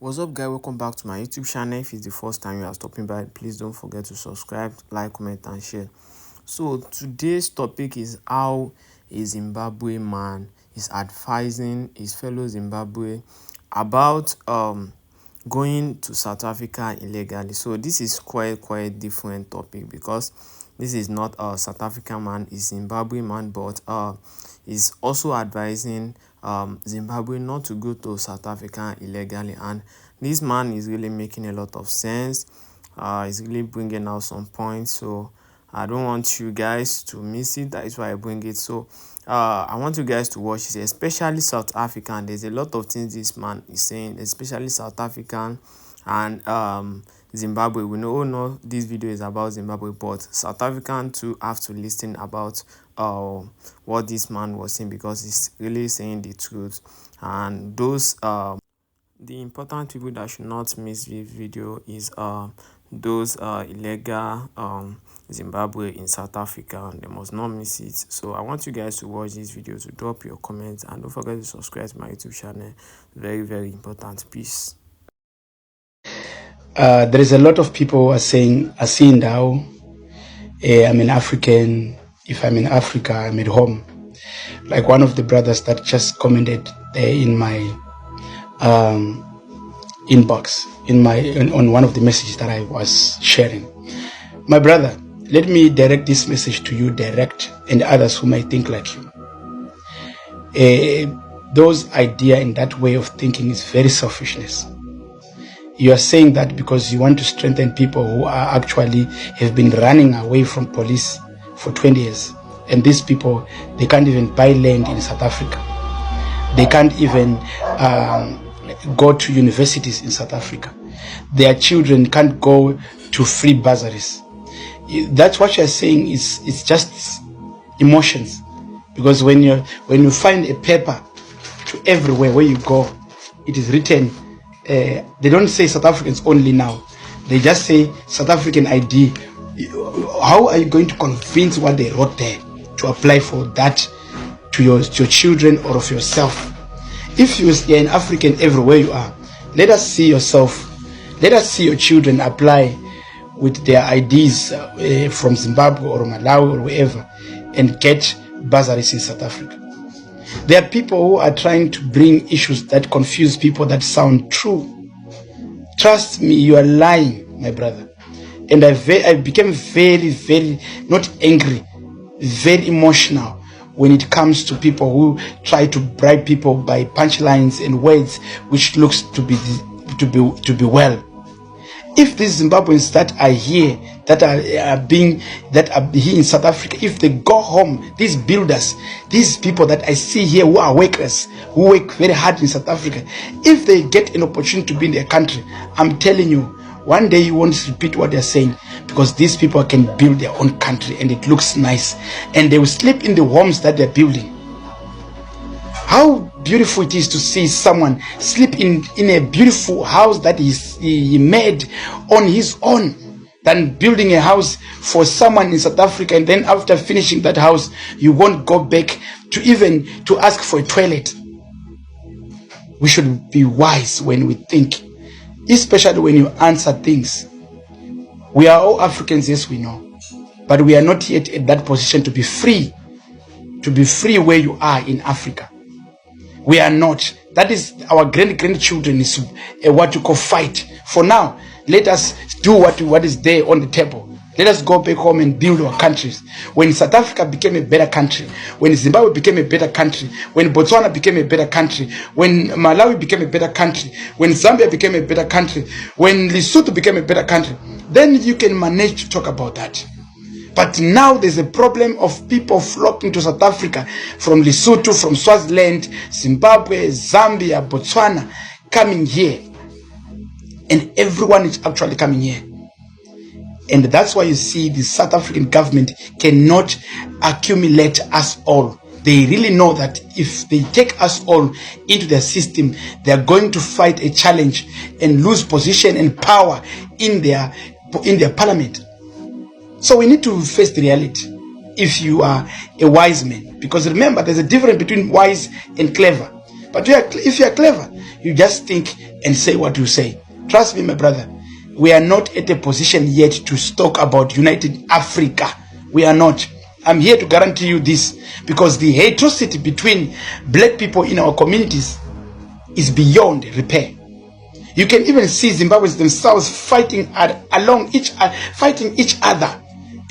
What's up, guys? Welcome back to my YouTube channel. If it's the first time you are stopping by, please don't forget to subscribe, like, comment and share. So today's topic is how a Zimbabwean man is advising his fellow Zimbabwe about going to South Africa illegally. So this is quite different topic, because this is not a South African man, is Zimbabwean man, but is also advising Zimbabwe not to go to South Africa illegally. And this man is really making a lot of sense. He's really bringing out some points, so I don't want you guys to miss it. That is why I bring it. So I want you guys to watch it, especially South African. There's a lot of things this man is saying, especially South African and Zimbabwe. We all know this video is about Zimbabwe, but South African too have to listen about what this man was saying, because he's really saying the truth. And those the important people that should not miss this video is those illegal Zimbabwe in South Africa. They must not miss it. So I want you guys to watch this video, to drop your comments, and don't forget to subscribe to my YouTube channel. Very important. Peace. There is a lot of people are saying now, I'm an African. If I'm in Africa, I'm at home. Like one of the brothers that just commented in my inbox, on one of the messages that I was sharing. My brother, let me direct this message to you direct, and others who might think like you. Those idea and that way of thinking is very selfishness. You are saying that because you want to strengthen people who are actually have been running away from police for 20 years. And these people, they can't even buy land in South Africa. They can't even go to universities in South Africa. Their children can't go to free bursaries. That's what you're saying. It's just emotions. Because when you find a paper to everywhere where you go, it is written. They don't say South Africans only now. They just say South African ID. How are you going to convince what they wrote there to apply for that to your children or of yourself? If you are an African everywhere you are, let us see yourself. Let us see your children apply with their IDs from Zimbabwe or Malawi or wherever, and get bursaries in South Africa. There are people who are trying to bring issues that confuse people that sound true. Trust me, you are lying, my brother. And I became very, not angry, very emotional when it comes to people who try to bribe people by punchlines and words which looks to be well. If these Zimbabweans that are here, that are here in South Africa, if they go home, these builders, these people that I see here who are workers, who work very hard in South Africa, if they get an opportunity to be in their country, I'm telling you, one day you won't repeat what they're saying, because these people can build their own country and it looks nice, and they will sleep in the homes that they're building. How beautiful it is to see someone sleep in a beautiful house that he made on his own, than building a house for someone in South Africa, and then after finishing that house, you won't go back to ask for a toilet. We should be wise when we think, especially when you answer things. We are all Africans, yes, we know, but we are not yet at that position to be free where you are in Africa. We are not. That is our grandchildren is what you call fight. For now, let us do what is there on the table. Let us go back home and build our countries. When South Africa became a better country, when Zimbabwe became a better country, when Botswana became a better country, when Malawi became a better country, when Zambia became a better country, when Lesotho became a better country, then you can manage to talk about that. But now there's a problem of people flocking to South Africa from Lesotho, from Swaziland, Zimbabwe, Zambia, Botswana, coming here. And everyone is actually coming here. And that's why you see the South African government cannot accumulate us all. They really know that if they take us all into their system, they are going to fight a challenge and lose position and power in their parliament. So we need to face the reality if you are a wise man. Because remember, there's a difference between wise and clever. But if you are clever, you just think and say what you say. Trust me, my brother, we are not at a position yet to talk about united Africa. We are not. I'm here to guarantee you this, because the atrocity between black people in our communities is beyond repair. You can even see Zimbabweans themselves fighting each other.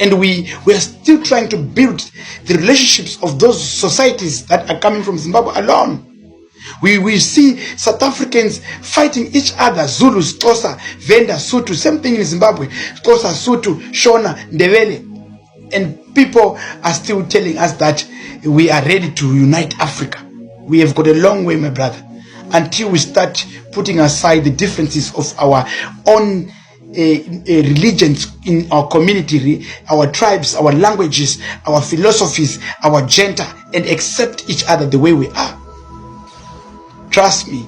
And we are still trying to build the relationships of those societies that are coming from Zimbabwe alone. We see South Africans fighting each other, Zulus, Xhosa, Venda, Sotho, same thing in Zimbabwe, Xhosa, Sotho, Shona, Ndebele. And people are still telling us that we are ready to unite Africa. We have got a long way, my brother, until we start putting aside the differences of our own religions in our community, our tribes, our languages, our philosophies, our gender, and accept each other the way we are. Trust me,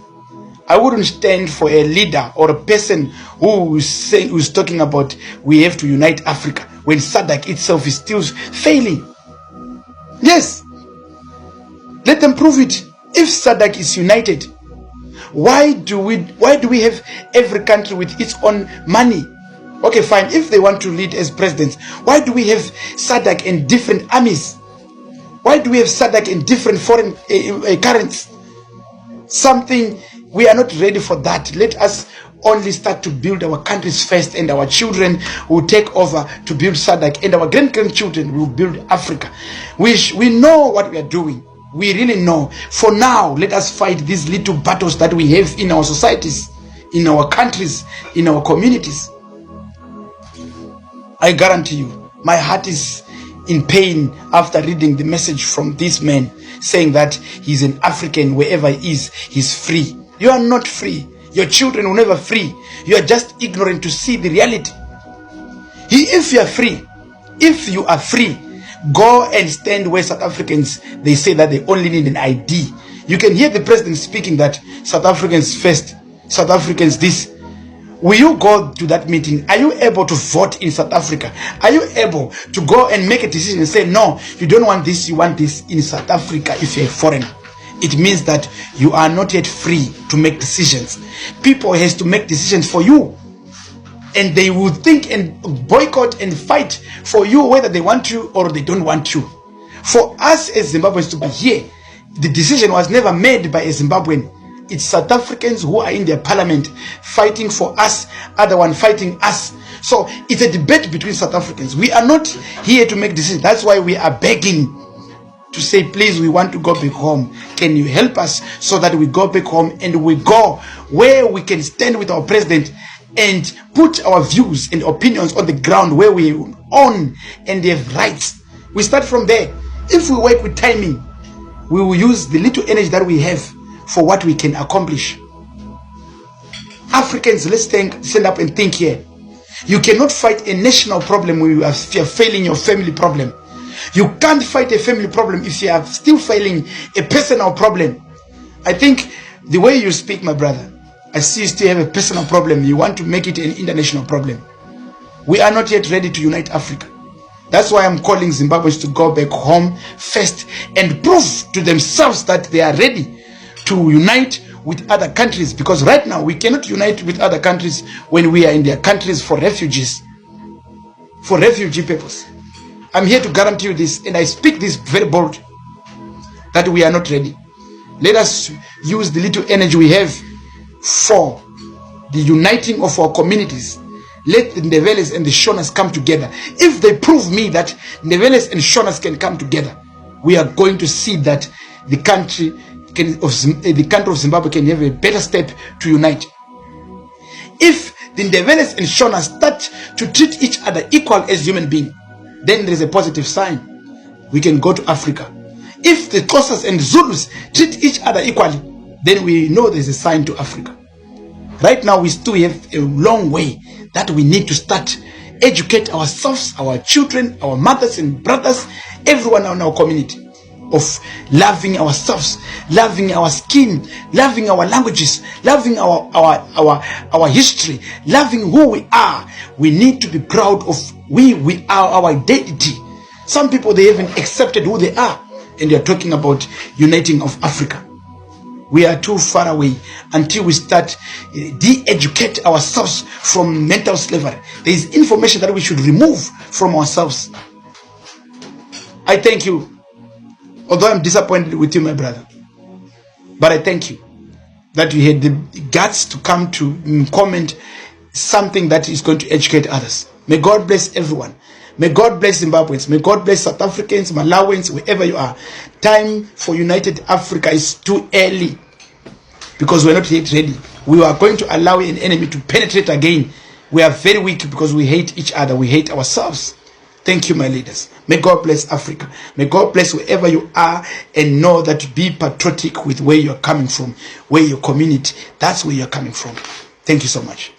I wouldn't stand for a leader or a person who's talking about we have to unite Africa when SADC itself is still failing. Yes, let them prove it. If SADC is united, why do we have every country with its own money? Okay, fine. If they want to lead as presidents, why do we have SADC and different armies? Why do we have SADC and different foreign currencies? Something we are not ready for that. Let us only start to build our countries first, and our children will take over to build SADC, and our grandchildren will build Africa. We know what we are doing. We really know. For now, let us fight these little battles that we have in our societies, in our countries, in our communities. I guarantee you, my heart is in pain after reading the message from this man saying that he's an African. Wherever he is, he's free. You are not free. Your children will never free. You are just ignorant to see the reality. If you are free, go and stand where South Africans, they say that they only need an ID. You can hear the president speaking that South Africans first, South Africans this. Will you go to that meeting? Are you able to vote in South Africa? Are you able to go and make a decision and say, no, you don't want this, you want this in South Africa if you're a foreigner? It means that you are not yet free to make decisions. People has to make decisions for you. And they will think and boycott and fight for you whether they want you or they don't want you. For us as Zimbabweans to be here, the decision was never made by a Zimbabwean. It's South Africans who are in their parliament fighting for us, other one fighting us. So it's a debate between South Africans. We are not here to make decisions. That's why we are begging to say, please, we want to go back home. Can you help us so that we go back home and we go where we can stand with our president and put our views and opinions on the ground where we own and they have rights. We start from there. If we work with timing, we will use the little energy that we have for what we can accomplish. Africans, let's stand up and think here. You cannot fight a national problem when you are failing your family problem. You can't fight a family problem if you are still failing a personal problem. I think the way you speak, my brother, I see you still have a personal problem. You want to make it an international problem. We are not yet ready to unite Africa. That's why I'm calling Zimbabweans to go back home first and prove to themselves that they are ready to unite with other countries, because right now we cannot unite with other countries when we are in their countries for refugees, for refugee purpose. I'm here to guarantee you this, and I speak this very bold, that we are not ready. Let us use the little energy we have for the uniting of our communities. Let the Ndeveles and the Shonas come together. If they prove me that Ndeveles and Shonas can come together, we are going to see that the country of Zimbabwe can have a better step to unite. If the Ndeveles and Shonas start to treat each other equal as human beings, then there is a positive sign. We can go to Africa. If the Xhosas and Zulus treat each other equally, then we know there is a sign to Africa. Right now, we still have a long way that we need to start. Educate ourselves, our children, our mothers and brothers, everyone in our community, of loving ourselves, loving our skin, loving our languages, loving our history, loving who we are. We need to be proud of we are our identity. Some people, they haven't accepted who they are, and they are talking about uniting of Africa. We are too far away until we start de-educate ourselves from mental slavery. There is information that we should remove from ourselves. I thank you. Although I'm disappointed with you, my brother, but I thank you that you had the guts to come to comment something that is going to educate others. May God bless everyone. May God bless Zimbabweans. May God bless South Africans, Malawians, wherever you are. Time for United Africa is too early because we're not yet ready. We are going to allow an enemy to penetrate again. We are very weak because we hate each other. We hate ourselves. Thank you, my leaders. May God bless Africa. May God bless wherever you are, and know that be patriotic with where you're coming from, where your community, that's where you're coming from. Thank you so much.